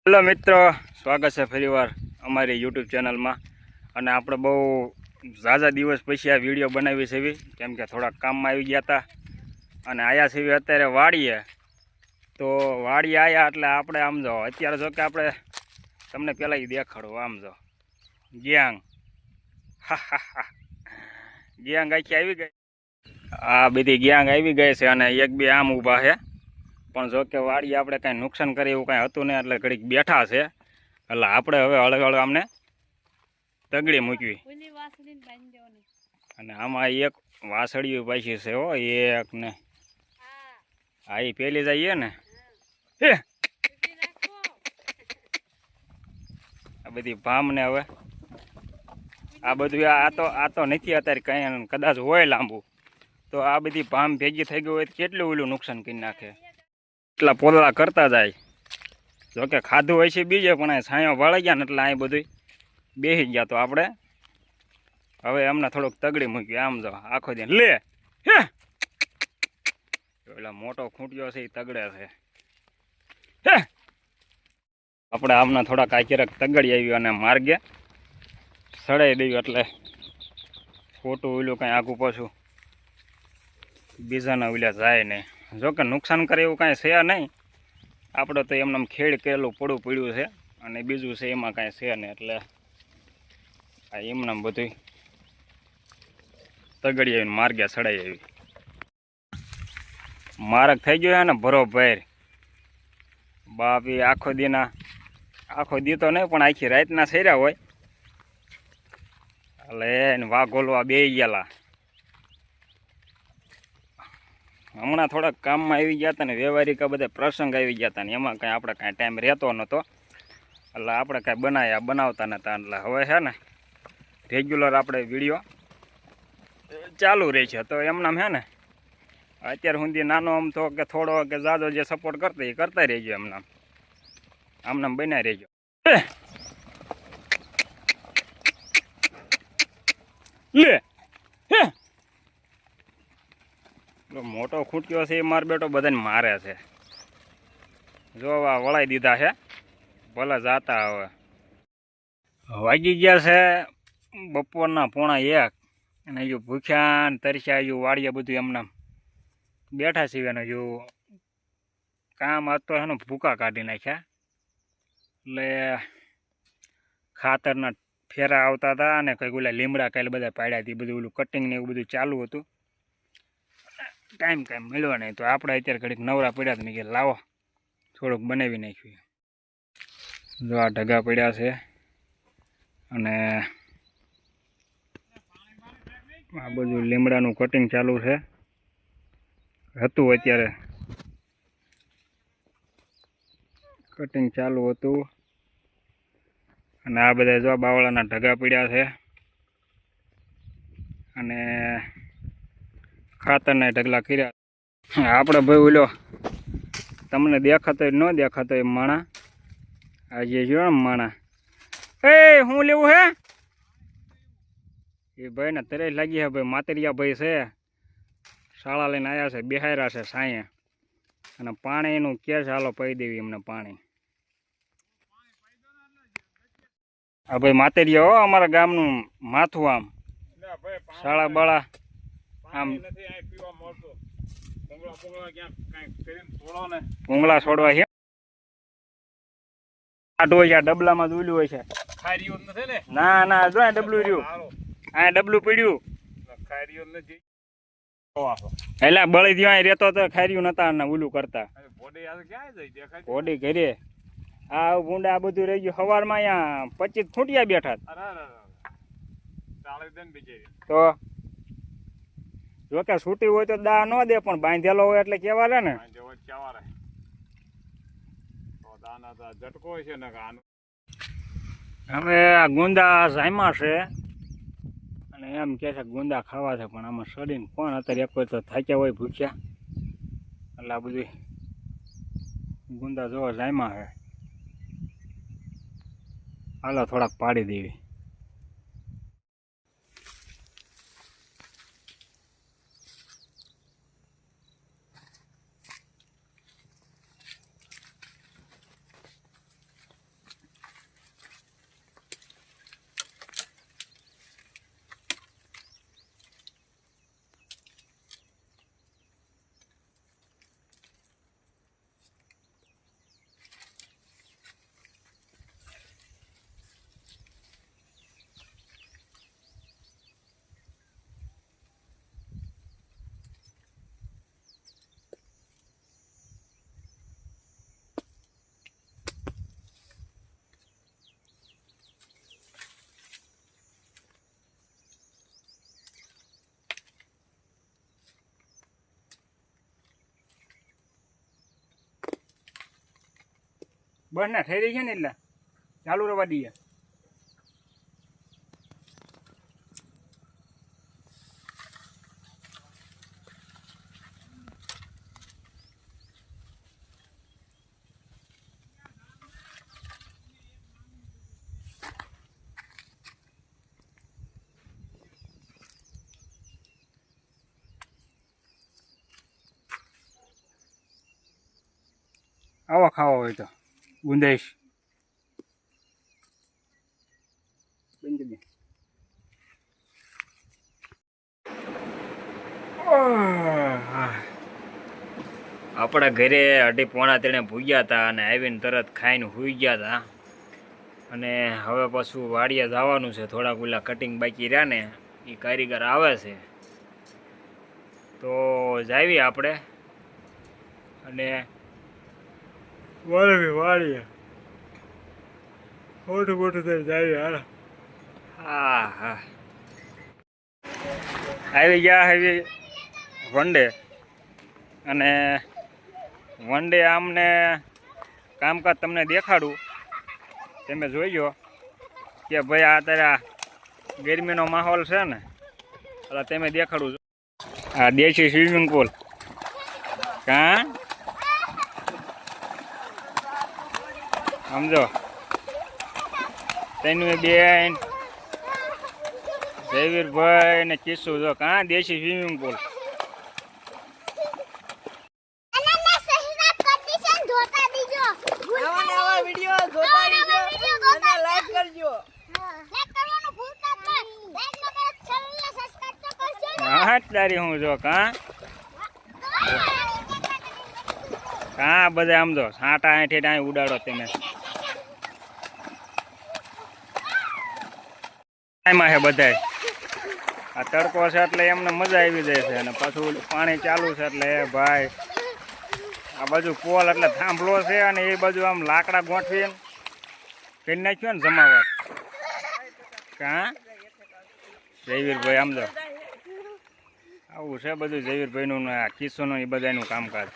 Hello મિત્રો, સ્વાગત છે ફરીવાર અમારી યુટ્યુબ ચેનલમાં. અને આપણે બહુ ઝાઝા દિવસ પછી આ વિડીયો બનાવી છે, કેમ કે થોડાક કામમાં આવી ગયા હતા અને આયા છે અત્યારે વાડીએ. તો વાડીએ આવ્યા એટલે આપણે આમ જો અત્યારે જો કે આપણે તમને પહેલાં એ દેખાડો. આમ જો ગેંગ, ગેંગ આખી આવી ગઈ. આ બધી ગેંગ આવી ગઈ છે અને એક બે આમ ઊભા છે. પણ જો કે વાડી આપણે કાંઈ નુકસાન કરે એવું કાંઈ હતું નહીં, એટલે ઘડીક બેઠા છે. એટલે આપણે હવે હળે હળે આમને તગડી મૂકવી. અને આમાં એક વાસળિયું પાછી છે હો, એક ને હા એ પેલી જઈએ ને. આ બધી ભામને હવે આ બધું આ તો નથી અત્યારે કંઈ, કદાચ હોય લાંબુ તો આ બધી ભામ ભેગી થઈ ગઈ હોય તો કેટલું ઓલું નુકસાન કરી નાખે. એટલા પોદળા કરતા જાય. જોકે ખાધું હોય છે બીજે, પણ અહીં છાંયો વાળી ગયા ને એટલે અહીં બધું બેસી ગયા. તો આપણે હવે એમને થોડુંક તગડી મૂક્યું. આમ જો આખો દિન લે હે એટલે મોટો ખૂંટ્યો છે એ તગડે છે. હે આપણે આમના થોડાક આખીરક તગડી આવ્યું અને માર્ગે સડાઈ દઈએ, એટલે ખોટું ઓલું કાંઈ આગું પાછું બીજાના ઓલ્યા જાય નહીં. જોકે નુકસાન કરે એવું કાંઈ છે નહીં. આપણે તો એમને ખેડ કરેલું પડ્યું છે અને બીજું છે એમાં કાંઈ છે નહીં, એટલે આ એમને બધું તગડી આવીને માર્ગે સડાઈ આવી. માર્ગ થઈ ગયો ને ભરોભેર બાપી. આખો દી તો નહીં પણ આખી રાતના સર્યા હોય. એટલે વાઘોલવા બે ગયેલા. હમણાં થોડાક કામમાં આવી ગયા હતા ને, વ્યવહારિક બધા પ્રસંગ આવી ગયા હતા ને, એમાં કાંઈ આપણે કાંઈ ટાઈમ રહેતો નહોતો. એટલે આપણે કાંઈ બનાવતા નહોતા. એટલે હવે છે ને રેગ્યુલર આપણે વિડીયો ચાલુ રહે છે. તો એમનામ છે ને અત્યાર સુધી નાનો આમ તો કે થોડો કે જાજો જે સપોર્ટ કરતા એ કરતા રહેજો. આમનામ બનાવી રહેજો. લે મોટો ખૂટ્યો છે એ માર બેટો બધાને મારે છે. જો આ વળાઈ દીધા છે, ભલે જાતા. હવે વાગી ગયા છે બપોરના 1:45 અને હજુ ભૂખ્યા તરસ્યા હજુ વાડીએ બધું એમના બેઠા છીએ. ને હજુ કામ હતો છે ને ભૂકા કાઢી નાખ્યા. એટલે ખાતરના ફેરા આવતા હતા અને કંઈક ઓલા લીમડા કાલે બધા પાડ્યા હતી. બધું ઓલું કટિંગ ને એવું બધું ચાલુ હતું. ટાઈમ મળ્યો નહીં. તો આપણે અત્યારે ઘડીક નવરા પડ્યા તો મેં કે લાવો થોડુંક બનાવી નાખ્યું. જો આ ઢગા પડ્યા છે અને આ બધું લીમડાનું કટિંગ ચાલુ છે હતું. અત્યારે કટિંગ ચાલુ હતું અને આ બધા જો બાવળાના ઢગા પડ્યા છે અને ખાતરના ઢગલા કર્યા. આપણે ભાઈ ઓલો તમને દેખાતો ન દેખાતો એ માણા આજે જો ને માણા શું લેવું હે એ ભાઈ ને તરત લાગી હે. ભાઈ માતરિયા ભાઈ છે, શાળા લઈને આવ્યા છે, બેહાર્યા છે સાંયે. અને પાણીનું કે છે, હાલો પી દેવી એમને પાણી. હા ભાઈ માતરિયા હો, અમારા ગામનું માથું. આમ શાળા બાળા આમ ભૂંગળા છોડવા છે. આટું હોય છે ડબલામાં દૂલ્યું હોય છે. ના ના જો ડબલું રહ્યું, આ ડબલું પડ્યું. એટલે બળી ત્યાં રહેતો તો ખાર્યું નતા ને ઓલું કરતા. ઘોડી ઘરે આ ગુંડા આ બધું રહી ગયું. સવારમાં અહીંયા 25 ખૂંટિયા બેઠા. તો જોકે છૂટી હોય તો દા ન દે, પણ બાંધેલો હોય એટલે કેવા રે ને. હવે આ ગુંદા જામ્યા છે અને એમ કે છે ગુંદા ખાવા છે, પણ આમાં સડીને કોણ અત્યારે એક તો થાક્યા હોય ભૂખ્યા. એટલે આ બધું ગુંદા જોવા જામ્યા છે. હાલો થોડાક પાડી દેવી. બસ ના થઈ રહી છે ને એટલે ચાલુ રહેવા દઈએ. આવો ખાવો હોય તો ગુંદાઈશ આપણા ઘરે 2:30 ભૂગ્યા હતા અને આવીને તરત ખાઈને સૂઈ ગયા હતા. અને હવે પાછું વાડીએ જવાનું છે. થોડાક ઓલા કટિંગ બાકી રહ્યા ને એ કારીગર આવે છે તો જાવી આપણે અને વાળીએ મોટું થઈ જાય. હા હા આવી ગયા આવી વનડે. અને વનડે આમને કામકાજ તમને દેખાડું. તમે જોઈજો કે ભાઈ આ તારા ગરમીનો માહોલ છે ને એટલે તમે દેખાડું. આ દેશી સ્વિમિંગ પુલ કાં સમજો તેનું બેન જયવીરભાઈ ને કિસ્સું જો કાં દેશી સ્વિમિંગ પુલ. તારી હું જો કાં બધા આમ જો સાંટા હેઠે અહીં ઉડાડો તમે. એમાં છે બધાય આ તડકો છે એટલે એમને મજા આવી જાય છે. અને પાછું પાણી ચાલુ છે એટલે ભાઈ આ બાજુ પોલ એટલે થાંભલો છે અને એ બાજુ આમ લાકડા ગોઠવીને કરી નાખ્યો ને જમાવટ. કાં જયવીરભાઈ આમ જો આવું છે બધું જયવીરભાઈનું આ કિસ્સોનું એ બધાનું કામકાજ.